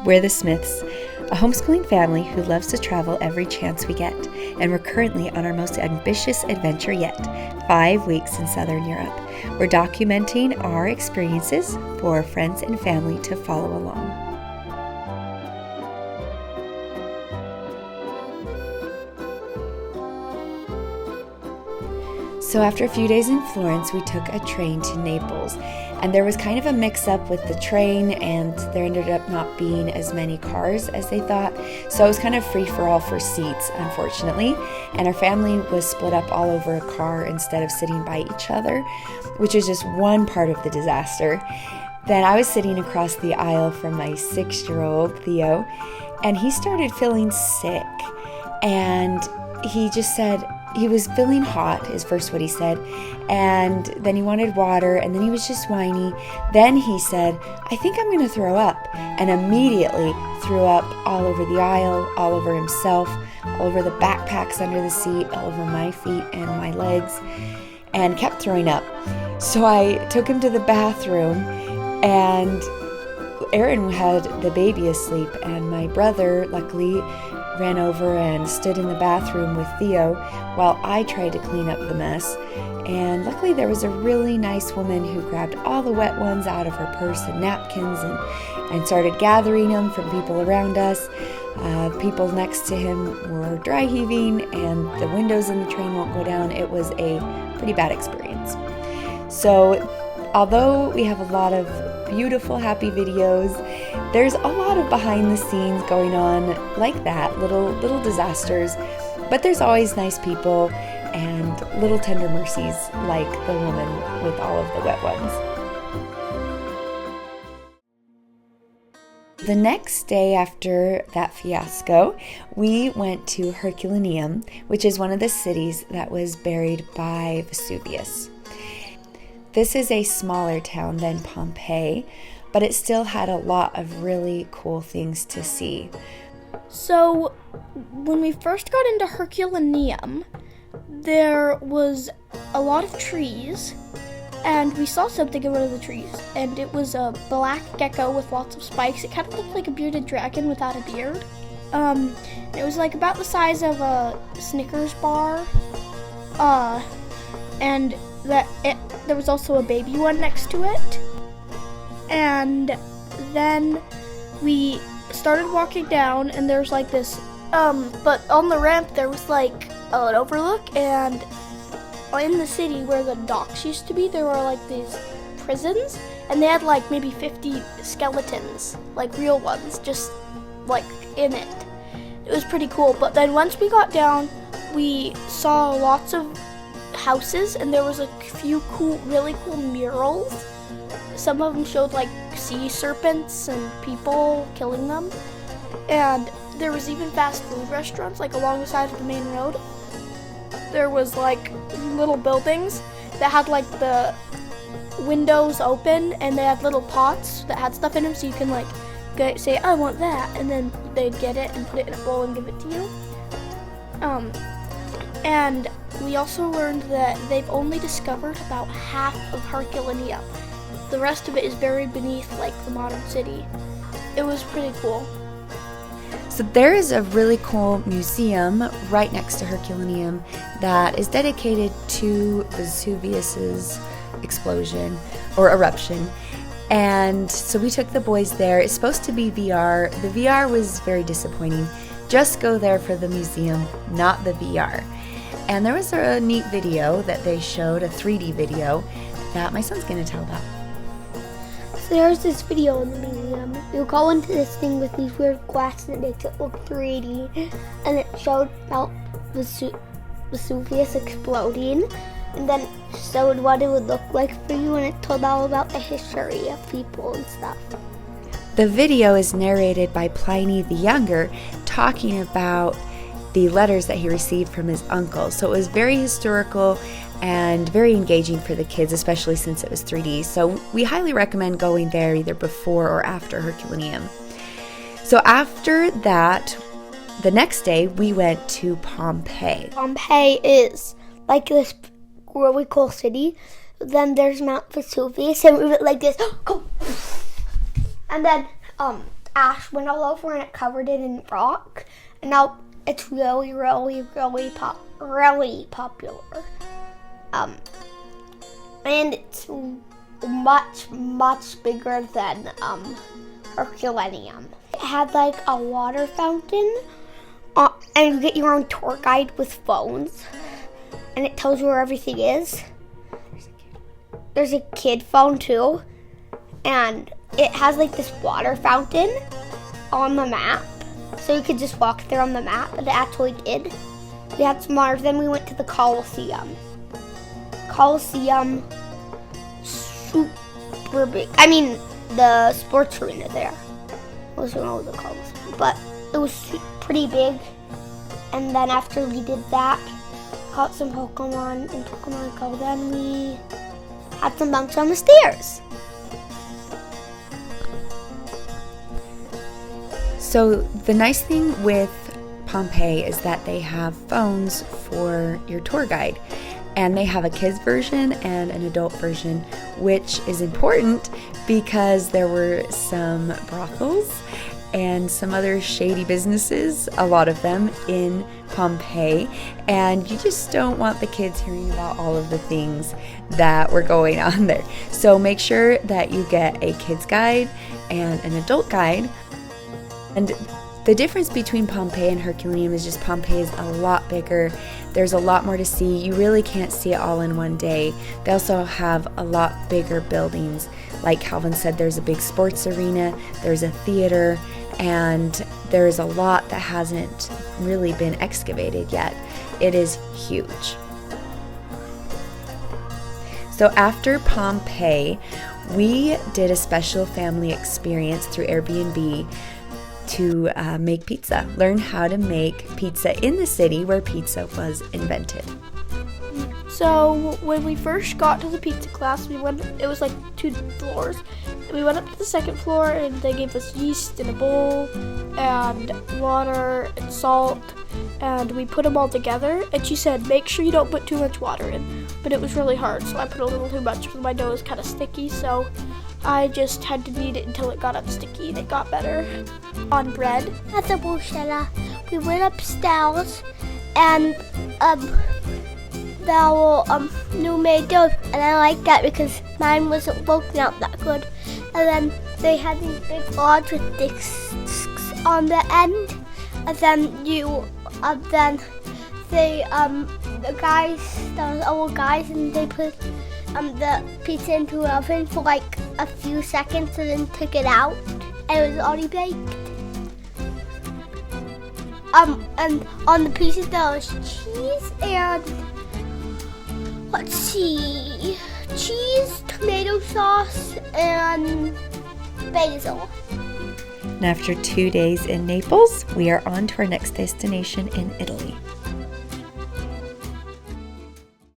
We're the Smiths, a homeschooling family who loves to travel every chance we get, and we're currently on our most ambitious adventure yet, 5 weeks in Southern Europe. We're documenting our experiences for friends and family to follow along. So after a few days in Florence, we took a train to Naples, and there was kind of a mix-up with the train, and there ended up not being as many cars as they thought, so it was kind of free-for-all for seats, unfortunately, and our family was split up all over a car instead of sitting by each other, which is just one part of the disaster. Then I was sitting across the aisle from my 6-year-old Theo, and he started feeling sick, and he just said, he was feeling hot, is first what he said, and then he wanted water, and then he was just whiny. Then he said, I think I'm going to throw up, and immediately threw up all over the aisle, all over himself, all over the backpacks under the seat, all over my feet and my legs, and kept throwing up. So I took him to the bathroom, and Aaron had the baby asleep, and my brother, luckily, ran over and stood in the bathroom with Theo while I tried to clean up the mess. And luckily there was a really nice woman who grabbed all the wet ones out of her purse and napkins and started gathering them from people around us. People next to him were dry heaving, and the windows in the train won't go down. It was a pretty bad experience. So although we have a lot of beautiful, happy videos, there's a lot of behind the scenes going on like that, little disasters, but there's always nice people and little tender mercies like the woman with all of the wet ones. The next day after that fiasco, we went to Herculaneum, which is one of the cities that was buried by Vesuvius. This is a smaller town than Pompeii, but it still had a lot of really cool things to see. So, when we first got into Herculaneum, there was a lot of trees, and we saw something in one of the trees, and it was a black gecko with lots of spikes. It kind of looked like a bearded dragon without a beard. It was like about the size of a Snickers bar, and there was also a baby one next to it. And then we started walking down, and there's like this, but on the ramp there was like an overlook, and in the city where the docks used to be, there were like these prisons, and they had like maybe 50 skeletons, like real ones, just like in it. It was pretty cool. But then once we got down, we saw lots of houses, and there was a few really cool murals. Some of them showed like sea serpents and people killing them, and there was even fast food restaurants like along the side of the main road. There was like little buildings that had like the windows open, and they had little pots that had stuff in them, so you can like say, I want that, and then they'd get it and put it in a bowl and give it to you. And we also learned that they've only discovered about half of Herculaneum. The rest of it is buried beneath like the modern city. It was pretty cool. So there is a really cool museum right next to Herculaneum that is dedicated to Vesuvius's explosion or eruption. And so we took the boys there. It's supposed to be VR. The VR was very disappointing. Just go there for the museum, not the VR. And there was a neat video that they showed, a 3D video, that my son's going to tell about. So there's this video in the museum. You go into this thing with these weird glasses that makes it look 3D, and it showed Mount Vesuvius exploding, and then showed what it would look like for you, and it told all about the history of people and stuff. The video is narrated by Pliny the Younger, talking about the letters that he received from his uncle. So it was very historical and very engaging for the kids, especially since it was 3D. So we highly recommend going there either before or after Herculaneum. So after that, the next day we went to Pompeii. Pompeii is like this really cool city. Then there's Mount Vesuvius, and we went like this, and then ash went all over and it covered it in rock. And now it's really, really, really popular. And it's much, much bigger than Herculaneum. It had like a water fountain, and you get your own tour guide with phones, and it tells you where everything is. There's a kid phone too, and it has like this water fountain on the map, so you could just walk there on the map, and it actually did. We had some water. Then we went to the Colosseum. Super big. I mean, the sports arena there. I wasn't know what the Colosseum, but it was pretty big. And then after we did that, caught some Pokemon in Pokemon Go. Then we had some bumps on the stairs. So the nice thing with Pompeii is that they have phones for your tour guide, and they have a kids version and an adult version, which is important because there were some brothels and some other shady businesses, a lot of them in Pompeii, and you just don't want the kids hearing about all of the things that were going on there. So make sure that you get a kids guide and an adult guide. And the difference between Pompeii and Herculaneum is just Pompeii is a lot bigger. There's a lot more to see. You really can't see it all in one day. They also have a lot bigger buildings. Like Calvin said, there's a big sports arena, there's a theater, and there's a lot that hasn't really been excavated yet. It is huge. So after Pompeii, we did a special family experience through Airbnb to make pizza. Learn how to make pizza in the city where pizza was invented. So when we first got to the pizza class, it was like 2 floors. And we went up to the second floor and they gave us yeast in a bowl and water and salt, and we put them all together. And she said, make sure you don't put too much water in. But it was really hard, so I put a little too much because my dough was kind of sticky, so I just had to knead it until it got unsticky and it got better. On bread. At the bullshit, we went upstairs and new made dough, and I like that because mine wasn't working out that good. And then they had these big rods with discs on the end, and then the old guys, and they put the pizza into an oven for like a few seconds and then took it out, and it was already baked. And on the pieces there was cheese and cheese, tomato sauce, and basil. And after 2 days in Naples, we are on to our next destination in Italy.